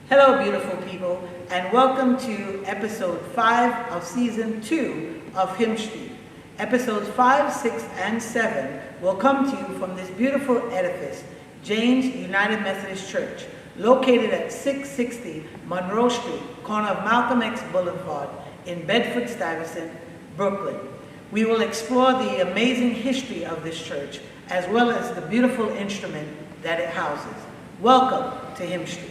Hello, beautiful people, and welcome to episode 5 of season 2 of Hymn Street. Episodes 5, 6, and 7 will come to you from this beautiful edifice, Jane's United Methodist Church, located at 660 Monroe Street, corner of Malcolm X Boulevard in Bedford-Stuyvesant, Brooklyn. We will explore the amazing history of this church, as well as the beautiful instrument that it houses. Welcome to Hymn Street.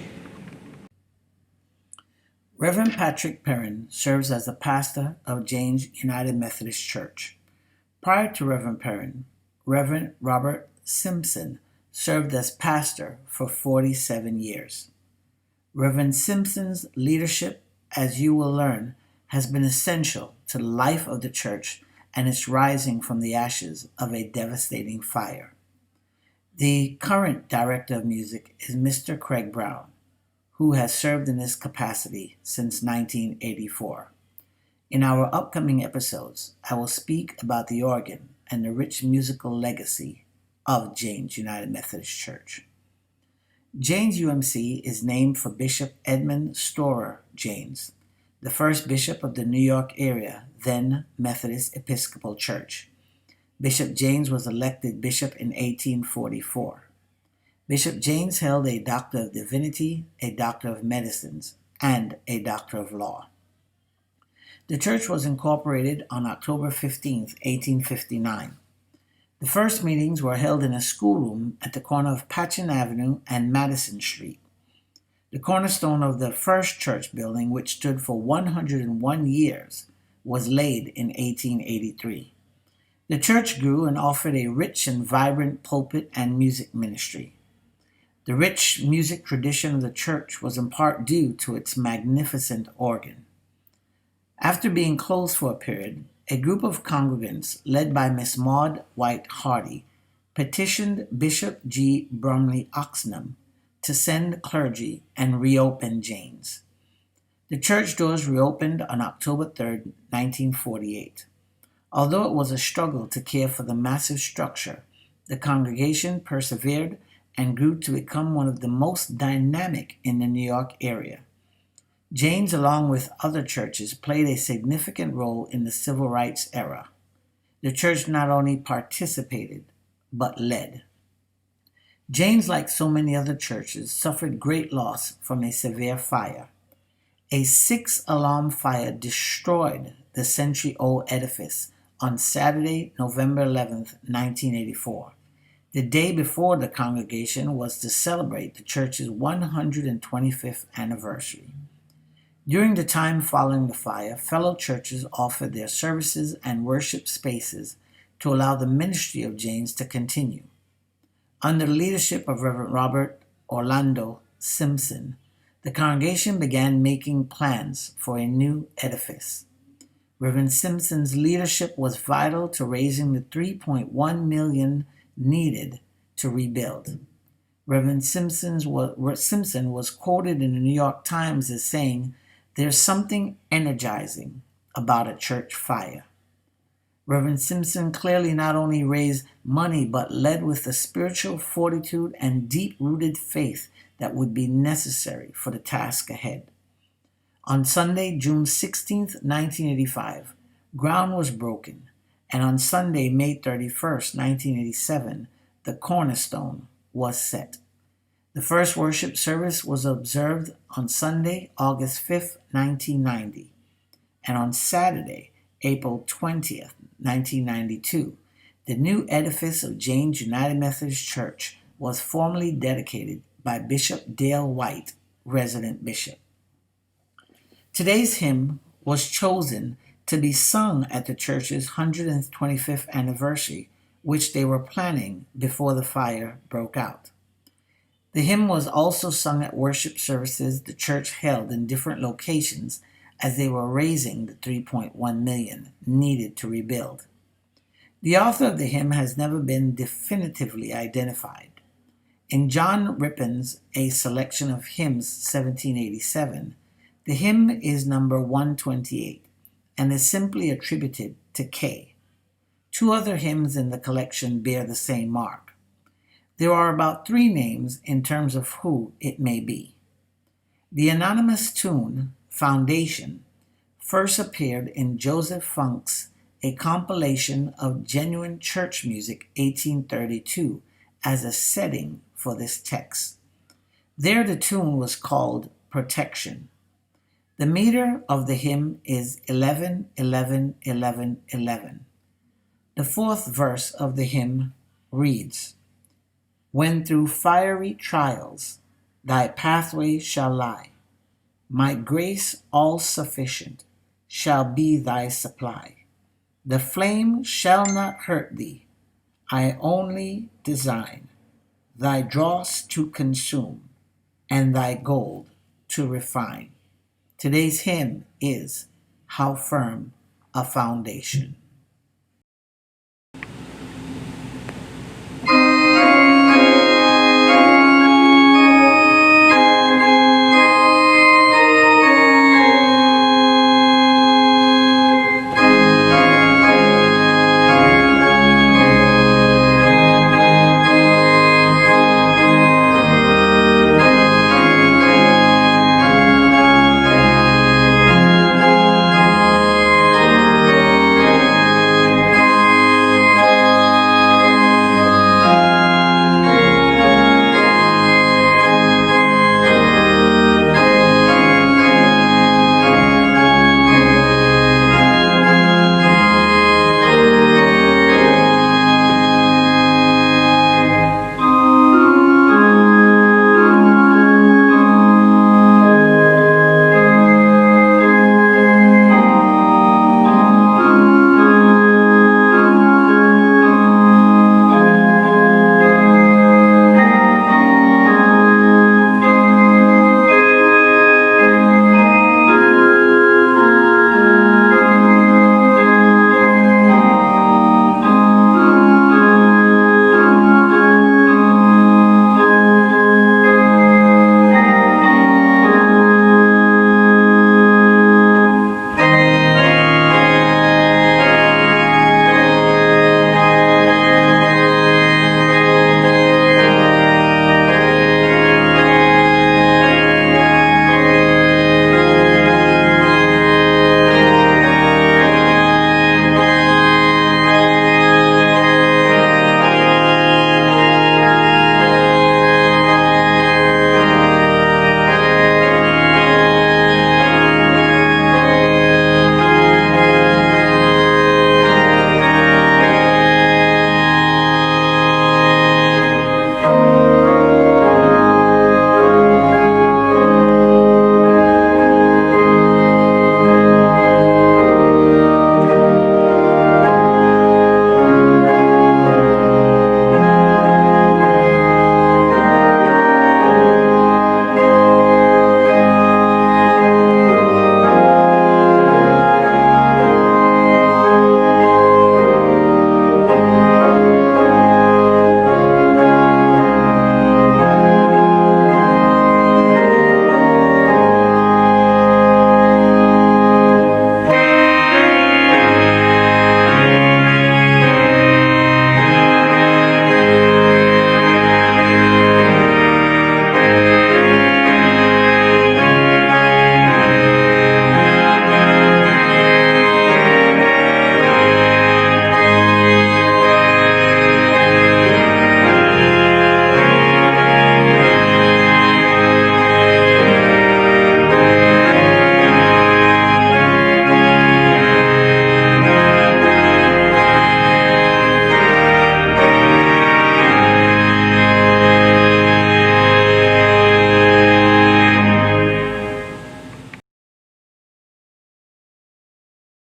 Reverend Patrick Perrin serves as the pastor of Jane's United Methodist Church. Prior to Reverend Perrin, Reverend Robert Simpson served as pastor for 47 years. Reverend Simpson's leadership, as you will learn, has been essential to the life of the church and its rising from the ashes of a devastating fire. The current director of music is Mr. Craig Brown, who has served in this capacity since 1984. In our upcoming episodes, I will speak about the organ and the rich musical legacy of Jane's United Methodist Church. Jane's UMC is named for Bishop Edmund Storer Janes, the first bishop of the New York area, then Methodist Episcopal Church. Bishop Janes was elected bishop in 1844. Bishop Janes held a Doctor of Divinity, a Doctor of Medicines, and a Doctor of Law. The church was incorporated on October 15, 1859. The first meetings were held in a schoolroom at the corner of Patchen Avenue and Madison Street. The cornerstone of the first church building, which stood for 101 years, was laid in 1883. The church grew and offered a rich and vibrant pulpit and music ministry. The rich music tradition of the church was in part due to its magnificent organ. After being closed for a period, a group of congregants led by Miss Maud White Hardy petitioned Bishop G. Brumley Oxnam to send clergy and reopen Jane's. The church doors reopened on October 3, 1948. Although it was a struggle to care for the massive structure, the congregation persevered and grew to become one of the most dynamic in the New York area. Jane's, along with other churches, played a significant role in the civil rights era. The church not only participated, but led. Jane's, like so many other churches, suffered great loss from a severe fire. A 6-alarm fire destroyed the century-old edifice on Saturday, November 11, 1984. The day before the congregation was to celebrate the church's 125th anniversary. During the time following the fire, fellow churches offered their services and worship spaces to allow the ministry of Jane's to continue. Under the leadership of Reverend Robert Orlando Simpson, the congregation began making plans for a new edifice. Reverend Simpson's leadership was vital to raising the $3.1 million needed to rebuild. Reverend Simpson was quoted in the New York Times as saying, "There's something energizing about a church fire." Reverend Simpson clearly not only raised money, but led with the spiritual fortitude and deep-rooted faith that would be necessary for the task ahead. On Sunday, June 16, 1985, ground was broken, and on Sunday, May 31, 1987, the cornerstone was set. The first worship service was observed on Sunday, August 5, 1990, and on Saturday, April 20th, 1992, the new edifice of James United Methodist Church was formally dedicated by Bishop Dale White, resident bishop. Today's hymn was chosen to be sung at the church's 125th anniversary, which they were planning before the fire broke out. The hymn was also sung at worship services the church held in different locations as they were raising the $3.1 million needed to rebuild. The author of the hymn has never been definitively identified. In John Rippon's A Selection of Hymns 1787, the hymn is number 128 and is simply attributed to K. Two other hymns in the collection bear the same mark. There are about 3 names in terms of who it may be. The anonymous tune, Foundation, first appeared in Joseph Funk's A Compilation of Genuine Church Music 1832 as a setting for this text. There the tune was called Protection. The meter of the hymn is 11, 11, 11, 11. The 4th verse of the hymn reads, When through fiery trials thy pathway shall lie, my grace all sufficient shall be thy supply. The flame shall not hurt thee, I only design thy dross to consume and thy gold to refine. Today's hymn is How Firm a Foundation.